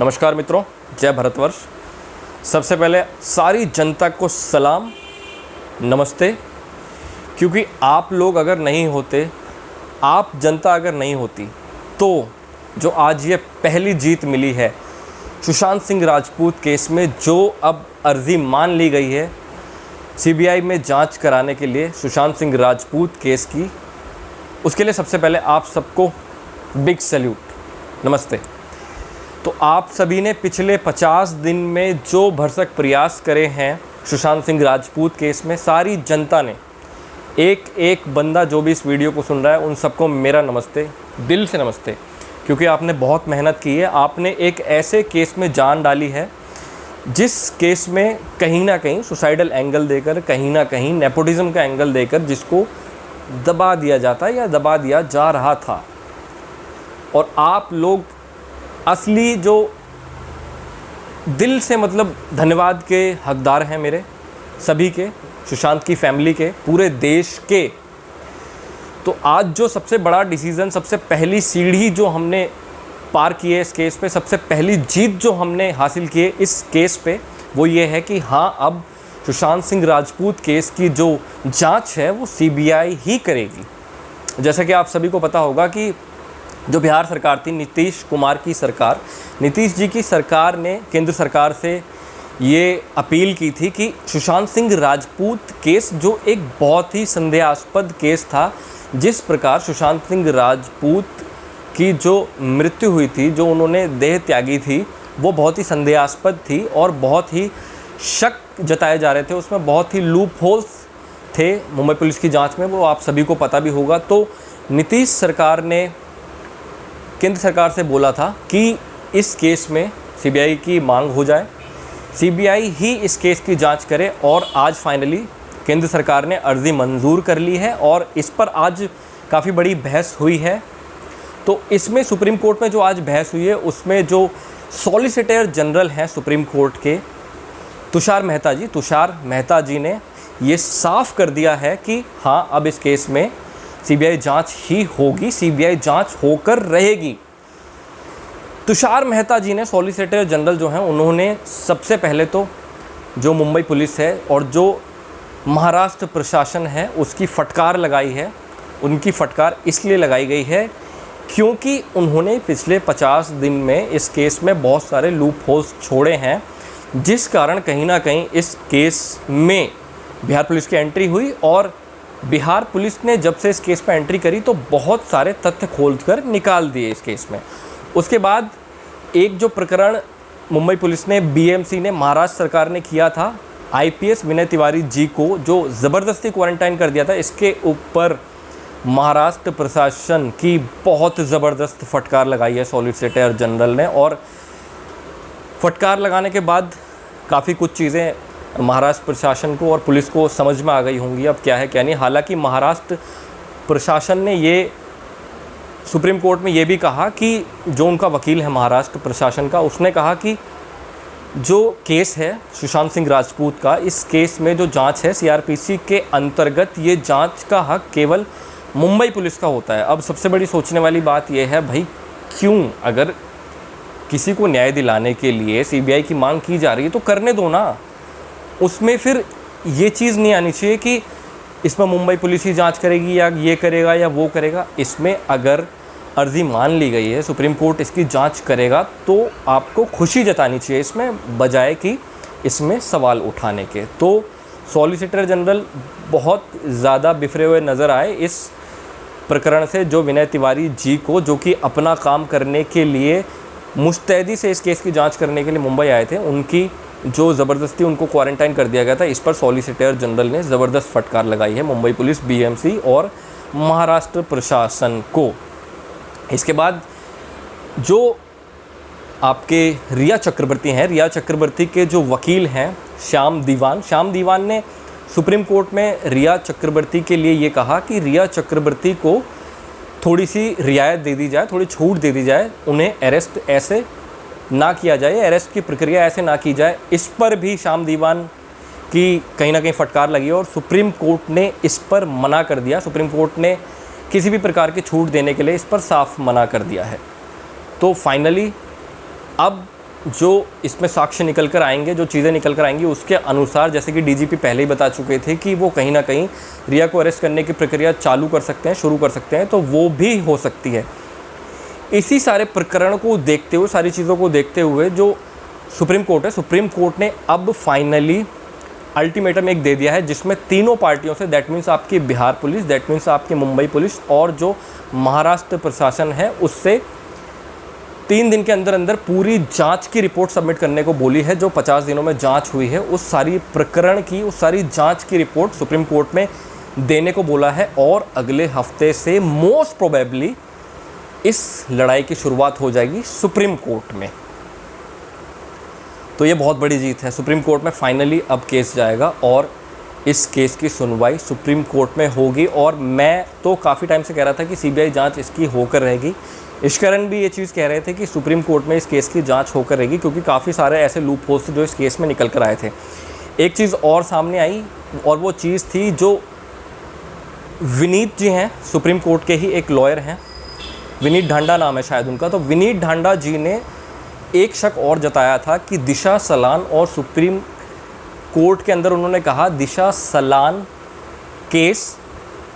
नमस्कार मित्रों, जय भारतवर्ष। सबसे पहले सारी जनता को सलाम, नमस्ते। क्योंकि आप लोग अगर नहीं होते, आप जनता अगर नहीं होती, तो जो आज ये पहली जीत मिली है सुशांत सिंह राजपूत केस में, जो अब अर्ज़ी मान ली गई है सीबीआई में जांच कराने के लिए सुशांत सिंह राजपूत केस की, उसके लिए सबसे पहले आप सबको बिग सैल्यूट, नमस्ते। तो आप सभी ने पिछले 50 दिन में जो भरसक प्रयास करे हैं सुशांत सिंह राजपूत केस में, सारी जनता ने, एक एक बंदा जो भी इस वीडियो को सुन रहा है, उन सबको मेरा नमस्ते, दिल से नमस्ते। क्योंकि आपने बहुत मेहनत की है, आपने एक ऐसे केस में जान डाली है जिस केस में कहीं ना कहीं सुसाइडल एंगल देकर, कहीं ना कहीं नेपोटिज्म का एंगल देकर जिसको दबा दिया जाता है या दबा दिया जा रहा था। और आप लोग असली जो दिल से मतलब धन्यवाद के हकदार हैं, मेरे सभी के, सुशांत की फैमिली के, पूरे देश के। तो आज जो सबसे बड़ा डिसीज़न, सबसे पहली सीढ़ी जो हमने पार की है इस केस पे, सबसे पहली जीत जो हमने हासिल की है इस केस पे, वो ये है कि हाँ, अब सुशांत सिंह राजपूत केस की जो जांच है वो सीबीआई ही करेगी। जैसा कि आप सभी को पता होगा कि जो बिहार सरकार थी, नीतीश कुमार की सरकार, नीतीश जी की सरकार ने केंद्र सरकार से ये अपील की थी कि सुशांत सिंह राजपूत केस, जो एक बहुत ही संदेहास्पद केस था, जिस प्रकार सुशांत सिंह राजपूत की जो मृत्यु हुई थी, जो उन्होंने देह त्यागी थी, वो बहुत ही संदेहास्पद थी और बहुत ही शक जताए जा रहे थे, उसमें बहुत ही लूप होल्स थे मुंबई पुलिस की जांच में, वो आप सभी को पता भी होगा। तो नीतीश सरकार ने केंद्र सरकार से बोला था कि इस केस में सीबीआई की मांग हो जाए, सीबीआई ही इस केस की जांच करे। और आज फाइनली केंद्र सरकार ने अर्ज़ी मंजूर कर ली है और इस पर आज काफ़ी बड़ी बहस हुई है। तो इसमें सुप्रीम कोर्ट में जो आज बहस हुई है, उसमें जो सॉलिसिटर जनरल हैं सुप्रीम कोर्ट के, तुषार मेहता जी ने ये साफ कर दिया है कि हाँ, अब इस केस में सीबीआई जांच ही होगी, सीबीआई जांच होकर रहेगी। तुषार मेहता जी ने, सॉलिसिटर जनरल जो हैं, उन्होंने सबसे पहले तो जो मुंबई पुलिस है और जो महाराष्ट्र प्रशासन है उसकी फटकार लगाई है। उनकी फटकार इसलिए लगाई गई है क्योंकि उन्होंने पिछले 50 दिन में इस केस में बहुत सारे लूप होल्स छोड़े हैं, जिस कारण कहीं ना कहीं इस केस में बिहार पुलिस की एंट्री हुई। और बिहार पुलिस ने जब से इस केस पर एंट्री करी तो बहुत सारे तथ्य खोलकर निकाल दिए इस केस में। उसके बाद एक जो प्रकरण मुंबई पुलिस ने, बीएमसी ने, महाराष्ट्र सरकार ने किया था, आईपीएस विनय तिवारी जी को जो ज़बरदस्ती क्वारंटाइन कर दिया था, इसके ऊपर महाराष्ट्र प्रशासन की बहुत ज़बरदस्त फटकार लगाई है सॉलिसिटर जनरल ने। और फटकार लगाने के बाद काफ़ी कुछ चीज़ें महाराष्ट्र प्रशासन को और पुलिस को समझ में आ गई होंगी अब क्या है क्या नहीं। हालांकि महाराष्ट्र प्रशासन ने ये सुप्रीम कोर्ट में ये भी कहा कि जो उनका वकील है महाराष्ट्र प्रशासन का, उसने कहा कि जो केस है सुशांत सिंह राजपूत का, इस केस में जो जांच है सीआरपीसी के अंतर्गत, ये जांच का हक केवल मुंबई पुलिस का होता है। अब सबसे बड़ी सोचने वाली बात यह है, भाई क्यों, अगर किसी को न्याय दिलाने के लिए सीबीआई की मांग की जा रही है तो करने दो ना। उसमें फिर ये चीज़ नहीं आनी चाहिए कि इसमें मुंबई पुलिस ही जांच करेगी या ये करेगा या वो करेगा। इसमें अगर अर्ज़ी मान ली गई है, सुप्रीम कोर्ट इसकी जांच करेगा, तो आपको खुशी जतानी चाहिए इसमें, बजाय कि इसमें सवाल उठाने के। तो सॉलिसिटर जनरल बहुत ज़्यादा बिफरे हुए नज़र आए इस प्रकरण से, जो विनय तिवारी जी को, जो कि अपना काम करने के लिए मुस्तैदी से इस केस की जांच करने के लिए मुंबई आए थे, उनकी जो ज़बरदस्ती उनको क्वारंटाइन कर दिया गया था, इस पर सॉलिसिटर जनरल ने ज़बरदस्त फटकार लगाई है मुंबई पुलिस, बीएमसी और महाराष्ट्र प्रशासन को। इसके बाद जो आपके रिया चक्रवर्ती हैं, रिया चक्रवर्ती के जो वकील हैं श्याम दीवान ने सुप्रीम कोर्ट में रिया चक्रवर्ती के लिए ये कहा कि रिया चक्रवर्ती को थोड़ी सी रियायत दे दी जाए, थोड़ी छूट दे दी जाए, उन्हें अरेस्ट ऐसे ना किया जाए, अरेस्ट की प्रक्रिया ऐसे ना की जाए। इस पर भी श्याम दीवान की कहीं ना कहीं फटकार लगी और सुप्रीम कोर्ट ने इस पर मना कर दिया। सुप्रीम कोर्ट ने किसी भी प्रकार की छूट देने के लिए इस पर साफ मना कर दिया है। तो फाइनली अब जो इसमें साक्ष्य निकल कर आएंगे, जो चीज़ें निकल कर आएंगी उसके अनुसार, जैसे कि डीजीपी पहले ही बता चुके थे कि वो कहीं ना कहीं रिया को अरेस्ट करने की प्रक्रिया चालू कर सकते हैं, शुरू कर सकते हैं, तो वो भी हो सकती है। इसी सारे प्रकरण को देखते हुए, सारी चीज़ों को देखते हुए जो सुप्रीम कोर्ट है, सुप्रीम कोर्ट ने अब फाइनली अल्टीमेटम एक दे दिया है, जिसमें तीनों पार्टियों से, दैट मीन्स आपकी बिहार पुलिस, दैट मीन्स आपकी मुंबई पुलिस और जो महाराष्ट्र प्रशासन है, उससे 3 दिन के अंदर अंदर पूरी जांच की रिपोर्ट सबमिट करने को बोली है। जो 50 दिनों में जांच हुई है उस सारी प्रकरण की, उस सारी जांच की रिपोर्ट सुप्रीम कोर्ट में देने को बोला है। और अगले हफ्ते से मोस्ट प्रोबेबली इस लड़ाई की शुरुआत हो जाएगी सुप्रीम कोर्ट में। तो ये बहुत बड़ी जीत है। सुप्रीम कोर्ट में फाइनली अब केस जाएगा और इस केस की सुनवाई सुप्रीम कोर्ट में होगी। और मैं तो काफ़ी टाइम से कह रहा था कि सीबीआई जांच इसकी होकर रहेगी। इश्करन भी ये चीज़ कह रहे थे कि सुप्रीम कोर्ट में इस केस की जांच होकर रहेगी, क्योंकि काफ़ी सारे ऐसे लूप होल्स जो इस केस में निकल कर आए थे। एक चीज़ और सामने आई, और वो चीज़ थी जो विनीत जी हैं, सुप्रीम कोर्ट के ही एक लॉयर हैं, विनीत ढांडा नाम है शायद उनका। तो विनीत ढांडा जी ने एक शक और जताया था कि दिशा सलान और सुप्रीम कोर्ट के अंदर उन्होंने कहा दिशा सलान केस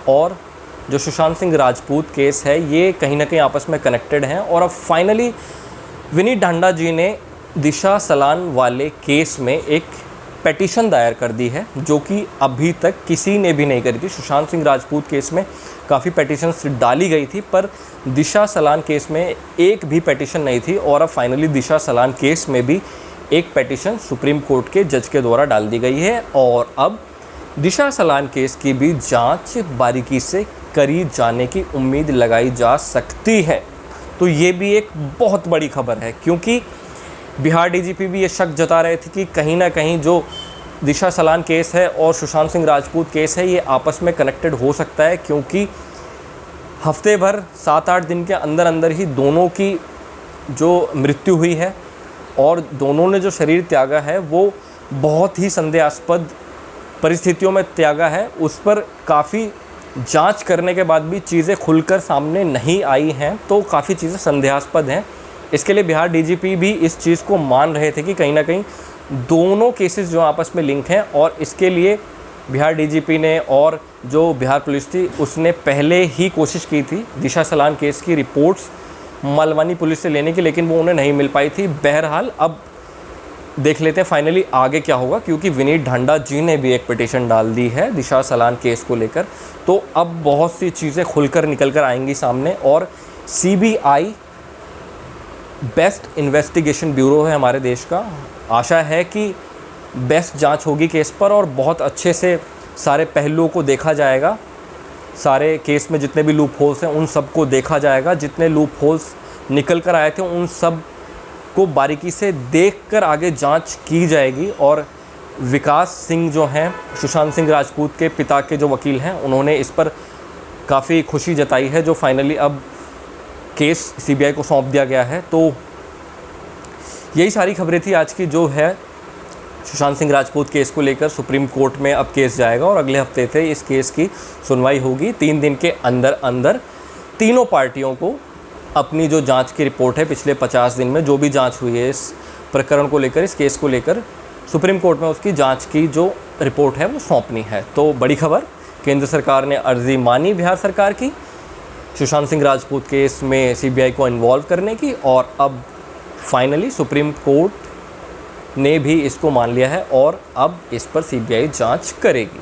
और जो सुशांत सिंह राजपूत केस है ये कहीं ना कहीं आपस में कनेक्टेड हैं। और अब फाइनली विनीत ढांडा जी ने दिशा सलान वाले केस में एक पेटिशन दायर कर दी है, जो कि अभी तक किसी ने भी नहीं करी थी। सुशांत सिंह राजपूत केस में काफ़ी पेटिशन्स डाली गई थी, पर दिशा सलान केस में एक भी पेटिशन नहीं थी। और अब फाइनली दिशा सलान केस में भी एक पेटिशन सुप्रीम कोर्ट के जज के द्वारा डाल दी गई है। और अब दिशा सलान केस की भी जांच बारीकी से करी जाने की उम्मीद लगाई जा सकती है। तो ये भी एक बहुत बड़ी खबर है, क्योंकि बिहार डीजीपी भी ये शक जता रहे थे कि कहीं ना कहीं जो दिशा सलान केस है और सुशांत सिंह राजपूत केस है ये आपस में कनेक्टेड हो सकता है, क्योंकि हफ्ते भर 7-8 दिन के अंदर अंदर ही दोनों की जो मृत्यु हुई है और दोनों ने जो शरीर त्यागा है वो बहुत ही संदेहास्पद परिस्थितियों में त्यागा है। उस पर काफ़ी जांच करने के बाद भी चीज़ें खुलकर सामने नहीं आई हैं, तो काफ़ी चीज़ें संदेहास्पद हैं। इसके लिए बिहार डीजीपी भी इस चीज़ को मान रहे थे कि कहीं ना कहीं दोनों केसेस जो आपस में लिंक हैं। और इसके लिए बिहार डीजीपी ने और जो बिहार पुलिस थी उसने पहले ही कोशिश की थी दिशा सलान केस की रिपोर्ट्स मलवानी पुलिस से लेने की, लेकिन वो उन्हें नहीं मिल पाई थी। बहरहाल अब देख लेते हैं फाइनली आगे क्या होगा, क्योंकि विनीत ढांडा जी ने भी एक पिटीशन डाल दी है दिशा सलान केस को लेकर। तो अब बहुत सी चीज़ें खुलकर निकल कर आएंगी सामने। और सीबीआई बेस्ट इन्वेस्टिगेशन ब्यूरो है हमारे देश का। आशा है कि बेस्ट जांच होगी केस पर और बहुत अच्छे से सारे पहलुओं को देखा जाएगा। सारे केस में जितने भी लूप होल्स हैं उन सब को देखा जाएगा। जितने लूप होल्स निकल कर आए थे उन सब को बारीकी से देखकर आगे जांच की जाएगी। और विकास सिंह जो हैं, सुशांत सिंह राजपूत के पिता के जो वकील हैं, उन्होंने इस पर काफ़ी खुशी जताई है जो फाइनली अब केस सीबीआई को सौंप दिया गया है। तो यही सारी खबरें थी आज की, जो है सुशांत सिंह राजपूत केस को लेकर सुप्रीम कोर्ट में अब केस जाएगा और अगले हफ्ते से इस केस की सुनवाई होगी। 3 दिन के अंदर अंदर तीनों पार्टियों को अपनी जो जांच की रिपोर्ट है पिछले 50 दिन में जो भी जांच हुई है इस प्रकरण को लेकर, इस केस को लेकर, सुप्रीम कोर्ट में उसकी जांच की जो रिपोर्ट है वो सौंपनी है। तो बड़ी खबर, केंद्र सरकार ने अर्जी मानी बिहार सरकार की सुशांत सिंह राजपूत केस में सीबीआई को इन्वॉल्व करने की, और अब फाइनली सुप्रीम कोर्ट ने भी इसको मान लिया है और अब इस पर सीबीआई जांच करेगी।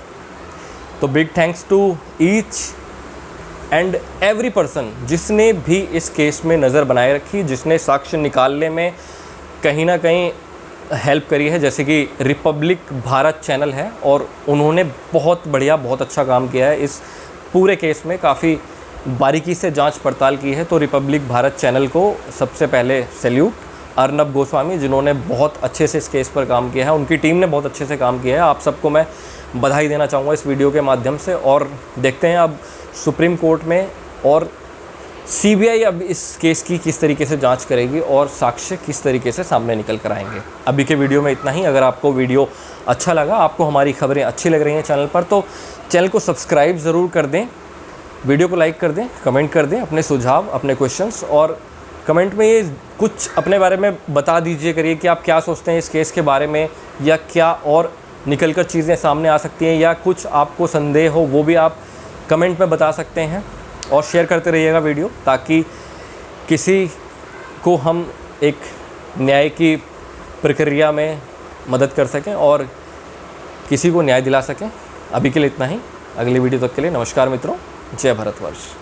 तो big thanks to each and every person जिसने भी इस केस में नज़र बनाए रखी, जिसने साक्ष्य निकालने में कहीं ना कहीं हेल्प करी है। जैसे कि रिपब्लिक भारत चैनल है और उन्होंने बहुत बढ़िया, बहुत अच्छा काम किया है इस पूरे केस में, काफ़ी बारीकी से जांच पड़ताल की है। तो रिपब्लिक भारत चैनल को सबसे पहले सैल्यूट। अर्नब गोस्वामी जिन्होंने बहुत अच्छे से इस केस पर काम किया है, उनकी टीम ने बहुत अच्छे से काम किया है। आप सबको मैं बधाई देना चाहूँगा इस वीडियो के माध्यम से। और देखते हैं अब सुप्रीम कोर्ट में और सीबीआई अब इस केस की किस तरीके से जांच करेगी और साक्ष्य किस तरीके से सामने निकल कर आएंगे। अभी के वीडियो में इतना ही। अगर आपको वीडियो अच्छा लगा, आपको हमारी खबरें अच्छी लग रही हैं चैनल पर, तो चैनल को सब्सक्राइब ज़रूर कर दें, वीडियो को लाइक कर दें, कमेंट कर दें अपने सुझाव, अपने क्वेश्चंस, और कमेंट में ये कुछ अपने बारे में बता दीजिए करिए कि आप क्या सोचते हैं इस केस के बारे में, या क्या और निकल कर चीज़ें सामने आ सकती हैं, या कुछ आपको संदेह हो वो भी आप कमेंट में बता सकते हैं। और शेयर करते रहिएगा वीडियो, ताकि किसी को हम एक न्याय की प्रक्रिया में मदद कर सकें और किसी को न्याय दिला सकें। अभी के लिए इतना ही। अगली वीडियो तक के लिए नमस्कार मित्रों। जय भारतवर्ष।